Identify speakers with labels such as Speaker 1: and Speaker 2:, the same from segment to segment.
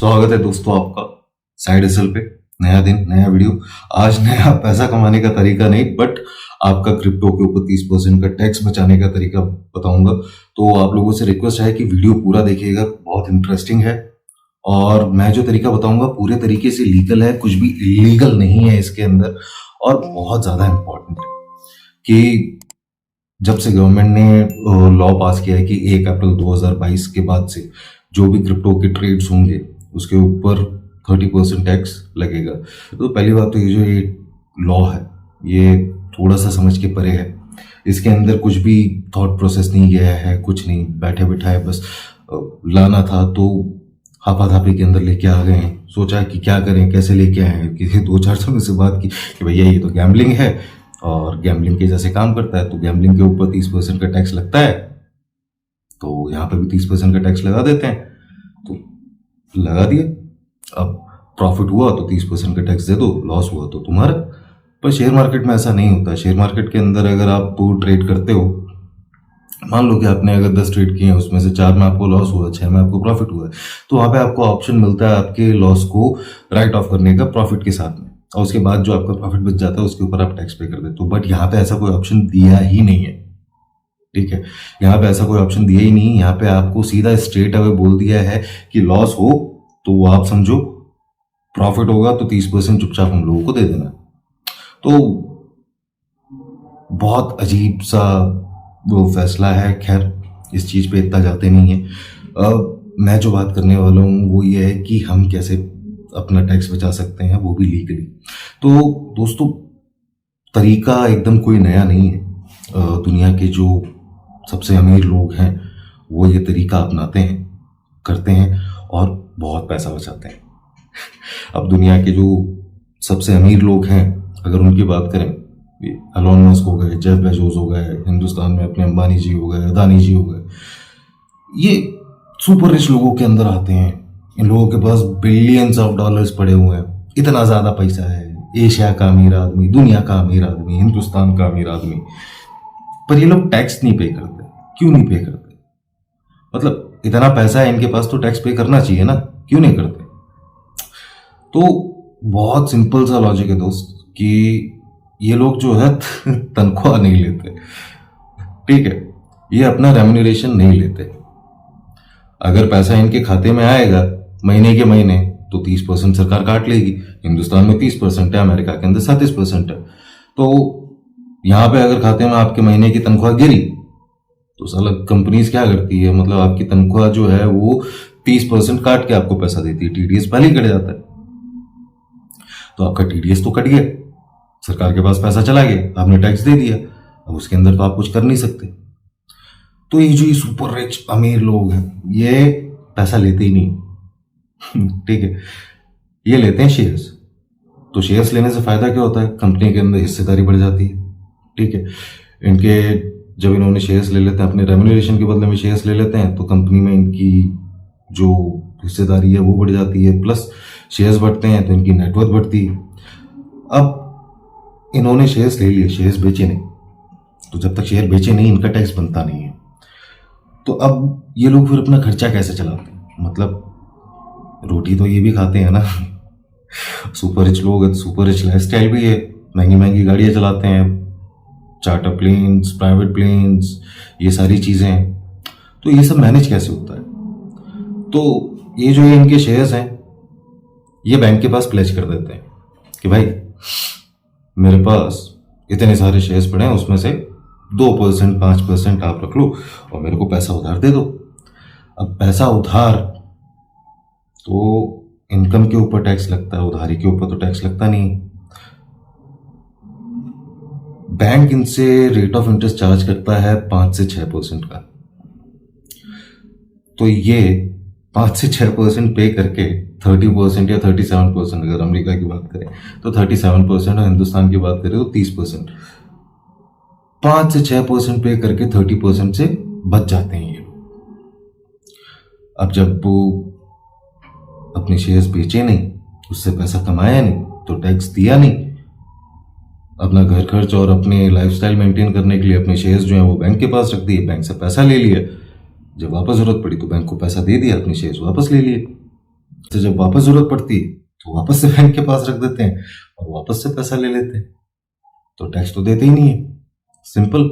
Speaker 1: स्वागत है दोस्तों आपका साइड हसल पे। नया दिन नया वीडियो। आज नया पैसा कमाने का तरीका नहीं बट आपका क्रिप्टो के ऊपर 30% का टैक्स बचाने का तरीका बताऊंगा। तो आप लोगों से रिक्वेस्ट है कि वीडियो पूरा देखिएगा, बहुत इंटरेस्टिंग है। और मैं जो तरीका बताऊंगा पूरे तरीके से लीगल है, कुछ भी इलीगल नहीं है इसके अंदर। और बहुत ज्यादा इंपॉर्टेंट है कि जब से गवर्नमेंट ने लॉ पास किया है कि 1 अप्रैल 2022 के बाद से जो भी क्रिप्टो के ट्रेड्स होंगे उसके ऊपर 30% टैक्स लगेगा। तो पहली बात तो ये लॉ है ये थोड़ा सा समझ के परे है। इसके अंदर कुछ भी थॉट प्रोसेस नहीं गया है, कुछ नहीं, बैठे बिठाए बस लाना था तो हाथापाई के अंदर लेके आ गए हैं। सोचा कि क्या करें, कैसे लेके आए हैं। किसी 2-4 समय से बात की कि भैया ये तो गैम्बलिंग है और गैम्बलिंग के जैसे काम करता है, तो गैम्बलिंग के ऊपर 30% का टैक्स लगता है, तो यहाँ पे भी 30% का टैक्स लगा देते हैं। तो लगा दिया। अब प्रॉफिट हुआ तो 30% का टैक्स दे दो, लॉस हुआ तो तुम्हारा। पर शेयर मार्केट में ऐसा नहीं होता। शेयर मार्केट के अंदर अगर आप ट्रेड करते हो, मान लो कि आपने अगर 10 ट्रेड किए हैं, उसमें से 4 में आपको लॉस हुआ, 6 में आपको प्रॉफिट हुआ है, तो वहाँ पे आपको ऑप्शन मिलता है आपके लॉस को राइट ऑफ करने का प्रॉफिट के साथ में। और उसके बाद जो आपका प्रॉफिट बच जाता है उसके ऊपर आप टैक्स पे कर देते हो। बट यहाँ पे ऐसा कोई ऑप्शन दिया ही नहीं है, ठीक है। यहाँ पे ऐसा कोई ऑप्शन दिया ही नहीं। यहाँ पे आपको सीधा स्ट्रेट अवे बोल दिया है कि लॉस हो तो वो आप समझो, प्रॉफिट होगा तो 30% चुपचाप हम लोगों को दे देना। तो बहुत अजीब सा वो फैसला है। खैर इस चीज पे इतना जाते नहीं है। मैं जो बात करने वाला हूँ वो ये है कि हम कैसे अपना टैक्स बचा सकते हैं, वो भी लीगली। तो दोस्तों तरीका एकदम कोई नया नहीं है। दुनिया के जो सबसे अमीर लोग हैं वो ये तरीका अपनाते हैं, करते हैं और बहुत पैसा बचाते हैं। अब दुनिया के जो सबसे अमीर लोग हैं अगर उनकी बात करें, एलोन मस्क हो गए, जेफ बेजोस हो गए, हिंदुस्तान में अपने अंबानी जी हो गए, अदानी जी हो गए, ये सुपर रिच लोगों के अंदर आते हैं। इन लोगों के पास बिलियंस ऑफ डॉलर्स पड़े हुए हैं, इतना ज्यादा पैसा है। एशिया का अमीर आदमी, दुनिया का अमीर आदमी, हिंदुस्तान का अमीर आदमी, पर ये लोग टैक्स नहीं पे करते। क्यों नहीं पे करते? मतलब इतना पैसा है इनके पास तो टैक्स पे करना चाहिए ना, क्यों नहीं करते? तो बहुत सिंपल सा लॉजिक है दोस्त कि ये लोग जो है तनख्वाह नहीं लेते, ठीक है। ये अपना रेम्यूनरेशन नहीं लेते। अगर पैसा इनके खाते में आएगा महीने के महीने तो 30% सरकार काट लेगी। हिंदुस्तान में 30% है, अमेरिका के अंदर 37% है। तो यहां पे अगर खाते में आपके महीने की तनख्वाह गिरी तो साला कंपनीज क्या करती है, मतलब आपकी तनख्वाह जो है वो 30% काट के आपको पैसा देती है। टीडीएस पहले ही कट जाता है, तो आपका टीडीएस तो कट गया, सरकार के पास पैसा चला गया, आपने टैक्स दे दिया। अब उसके अंदर तो आप कुछ कर नहीं सकते। तो ये जो ये सुपर रिच अमीर लोग हैं ये पैसा लेते ही नहीं ठीक है, ये लेते हैं शेयर्स। तो शेयर्स लेने से फायदा क्या होता है? कंपनी के अंदर हिस्सेदारी बढ़ जाती है, ठीक है। इनके जब इन्होंने शेयर्स ले लेते हैं, अपने रेम्यूनरेशन के बदले में शेयर्स ले लेते हैं, तो कंपनी में इनकी जो हिस्सेदारी है वो बढ़ जाती है। प्लस शेयर्स बढ़ते हैं तो इनकी नेटवर्थ बढ़ती है। अब इन्होंने शेयर्स ले लिए, शेयर्स बेचे नहीं, तो जब तक शेयर बेचे नहीं इनका टैक्स बनता नहीं है। तो अब ये लोग फिर अपना खर्चा कैसे चलाते हैं? मतलब रोटी तो ये भी खाते हैं ना सुपर रिच लोग, सुपर रिच लाइफस्टाइल भी है, महंगी महंगी गाड़ियां चलाते हैं, चार्टर प्लेन्स, प्राइवेट प्लेन्स, ये सारी चीजें हैं। तो ये सब मैनेज कैसे होता है? तो ये जो है इनके शेयर्स हैं ये बैंक के पास प्लेज कर देते हैं कि भाई मेरे पास इतने सारे शेयर्स पड़े हैं, उसमें से 2%, 5% आप रख लो और मेरे को पैसा उधार दे दो। अब पैसा उधार तो इनकम के ऊपर टैक्स लगता है, उधारी के ऊपर तो टैक्स लगता नहीं। बैंक इनसे रेट ऑफ इंटरेस्ट चार्ज करता है 5 से 6% का। तो ये 5 से 6% पे करके 30% या 37%, अगर अमेरिका की बात करें तो 37%, और हिंदुस्तान की बात करें तो 30%, 5 से 6% पे करके 30% से बच जाते हैं ये लोग। अब जब वो अपने शेयर्स बेचे नहीं, उससे पैसा कमाया नहीं, तो टैक्स दिया नहीं, अपना घर खर्च और अपने लाइफस्टाइल मेंटेन करने के लिए अपने शेयर्स जो हैं वो बैंक के पास रख दिए, बैंक से पैसा ले लिया, जब वापस जरूरत पड़ी तो बैंक को पैसा दे दिया, अपने शेयर्स वापस ले लिए। तो जब वापस जरूरत पड़ती है तो वापस से बैंक के पास रख देते हैं और वापस से पैसा ले लेते हैं। तो टैक्स तो देते ही नहीं है, सिंपल।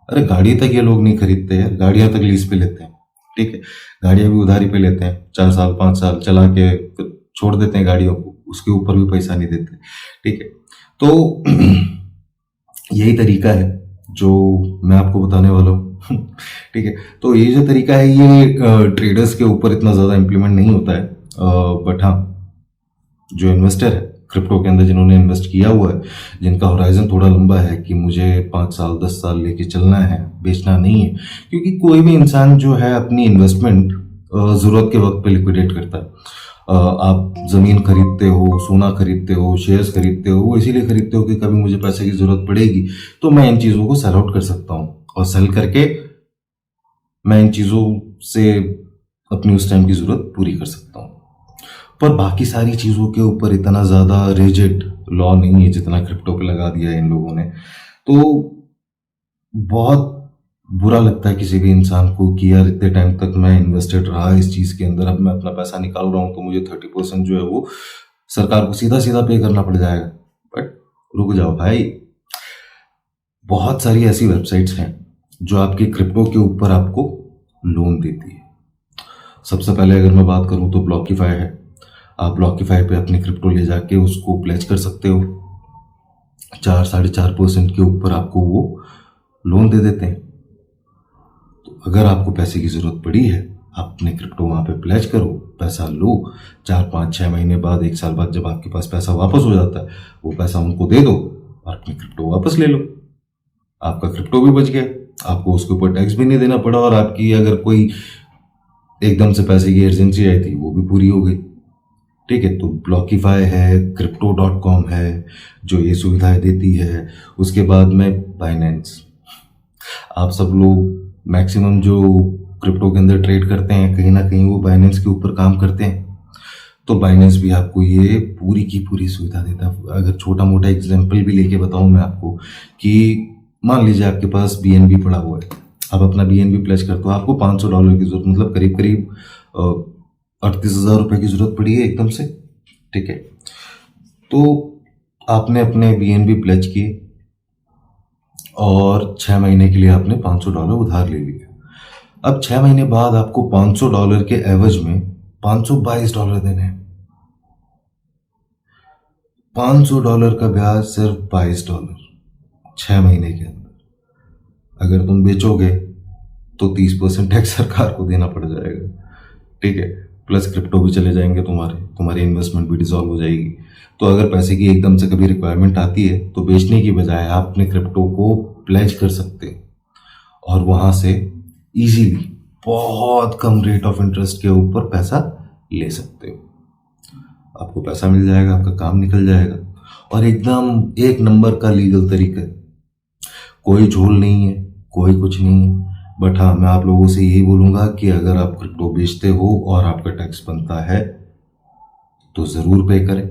Speaker 1: अरे गाड़ी तक ये लोग नहीं खरीदते यार, गाड़ियां तक लीज पे लेते हैं, ठीक है। गाड़ियां भी उधारी पे लेते हैं, 4 साल 5 साल चला के फिर छोड़ देते हैं गाड़ियों को, उसके ऊपर भी पैसा नहीं देते, ठीक है। तो यही तरीका है जो मैं आपको बताने वाला हूँ ठीक है। तो ये जो तरीका है ये ट्रेडर्स के ऊपर इतना ज़्यादा इम्प्लीमेंट नहीं होता है, बट हाँ जो इन्वेस्टर है क्रिप्टो के अंदर, जिन्होंने इन्वेस्ट किया हुआ है, जिनका होराइजन थोड़ा लंबा है कि मुझे 5 साल 10 साल लेके चलना है, बेचना नहीं है, क्योंकि कोई भी इंसान जो है अपनी इन्वेस्टमेंट ज़रूरत के वक्त पे लिक्विडेट करता है। आप ज़मीन खरीदते हो, सोना खरीदते हो, शेयर्स खरीदते हो, वो इसीलिए खरीदते हो कि कभी मुझे पैसे की ज़रूरत पड़ेगी तो मैं इन चीज़ों को सेल आउट कर सकता हूँ, और सेल करके मैं इन चीज़ों से अपनी उस टाइम की ज़रूरत पूरी कर सकता हूँ। पर बाकी सारी चीज़ों के ऊपर इतना ज़्यादा रिजिड लॉ नहीं है जितना क्रिप्टो पे लगा दिया है इन लोगों ने। तो बहुत बुरा लगता है किसी भी इंसान को कि यार इतने टाइम तक मैं इन्वेस्टेड रहा इस चीज़ के अंदर, अब मैं अपना पैसा निकाल रहा हूँ तो मुझे 30% जो है वो सरकार को सीधा सीधा पे करना पड़ जाएगा। बट रुक जाओ भाई, बहुत सारी ऐसी वेबसाइट्स हैं जो आपके क्रिप्टो के ऊपर आपको लोन देती है। सबसे पहले अगर मैं बात करूं तो ब्लॉकिफाई है। आप ब्लॉकिफाई पे अपनी क्रिप्टो ले जाके उसको प्लेज कर सकते हो, 4-4.5% के ऊपर आपको वो लोन दे देते हैं। तो अगर आपको पैसे की ज़रूरत पड़ी है, आप अपने क्रिप्टो वहाँ पे प्लेज करो, पैसा लो, 4-5-6 महीने बाद 1 साल बाद जब आपके पास पैसा वापस हो जाता है, वो पैसा उनको दे दो और अपनी क्रिप्टो वापस ले लो। आपका क्रिप्टो भी बच गया, आपको उसके ऊपर टैक्स भी नहीं देना पड़ा, और आपकी अगर कोई एकदम से पैसे की अर्जेंसी आई थी वो भी पूरी हो गई, ठीक है। तो ब्लॉकिफाई है, crypto.com है जो ये सुविधाएं देती है। उसके बाद में बाइनेंस, आप सब लोग मैक्सिमम जो क्रिप्टो के अंदर ट्रेड करते हैं कहीं ना कहीं वो बाइनेंस के ऊपर काम करते हैं, तो बाइनेंस भी आपको ये पूरी की पूरी सुविधा देता है। अगर छोटा मोटा एग्जांपल भी लेके बताऊं मैं आपको कि मान लीजिए आपके पास BNB पड़ा हुआ है, आप अपना BNB प्लेज करते हो, आपको $500 की जरूरत, मतलब करीब करीब 38,000 रुपये की जरूरत पड़ी है एकदम से, ठीक है। तो आपने अपने BNB प्लेज किए और 6 महीने के लिए आपने $500 उधार ले लिया। अब 6 महीने बाद आपको $500 के एवज में $522 देने हैं। $500 का ब्याज सिर्फ $22 6 महीने के अंदर। अगर तुम बेचोगे तो 30% टैक्स सरकार को देना पड़ जाएगा, ठीक है। प्लस क्रिप्टो भी चले जाएंगे, तुम्हारी इन्वेस्टमेंट भी डिसॉल्व हो जाएगी। तो अगर पैसे की एकदम से कभी रिक्वायरमेंट आती है तो बेचने की बजाय आप अपने क्रिप्टो को प्लेज कर सकते हैं और वहां से इजीली बहुत कम रेट ऑफ इंटरेस्ट के ऊपर पैसा ले सकते हो। आपको पैसा मिल जाएगा, आपका काम निकल जाएगा, और एकदम एक नंबर का लीगल तरीका है, कोई झोल नहीं है, कोई कुछ नहीं है। बट हाँ, मैं आप लोगों से यही बोलूंगा कि अगर आप क्रिप्टो बेचते हो और आपका टैक्स बनता है तो ज़रूर पे करें।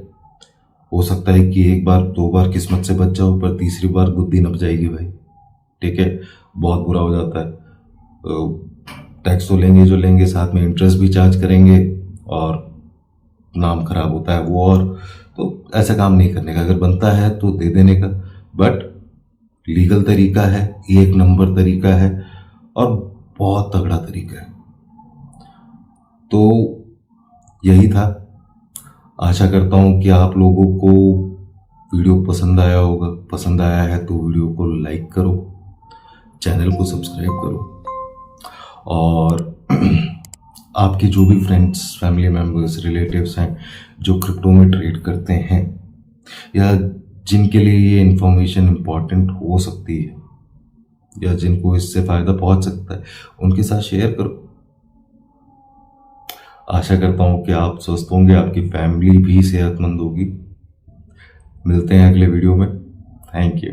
Speaker 1: हो सकता है कि 1 बार 2 बार किस्मत से बच जाओ, पर तीसरी बार बुद्धि नप जाएगी भाई, ठीक है। बहुत बुरा हो जाता है। टैक्स तो लेंगे जो लेंगे, साथ में इंटरेस्ट भी चार्ज करेंगे और नाम खराब होता है वो। और तो ऐसा काम नहीं करने का, अगर बनता है तो दे देने का, बट लीगल तरीका है, 1 नंबर तरीका है और बहुत तगड़ा तरीका है। तो यही था। आशा करता हूँ कि आप लोगों को वीडियो पसंद आया होगा। पसंद आया है तो वीडियो को लाइक करो, चैनल को सब्सक्राइब करो, और आपके जो भी फ्रेंड्स, फैमिली मेम्बर्स, रिलेटिव्स हैं जो क्रिप्टो में ट्रेड करते हैं या जिनके लिए ये इन्फॉर्मेशन इम्पॉर्टेंट हो सकती है या जिनको इससे फ़ायदा पहुंच सकता है, उनके साथ शेयर करो। आशा करता हूँ कि आप स्वस्थ होंगे, आपकी फैमिली भी सेहतमंद होगी। मिलते हैं अगले वीडियो में। Thank you.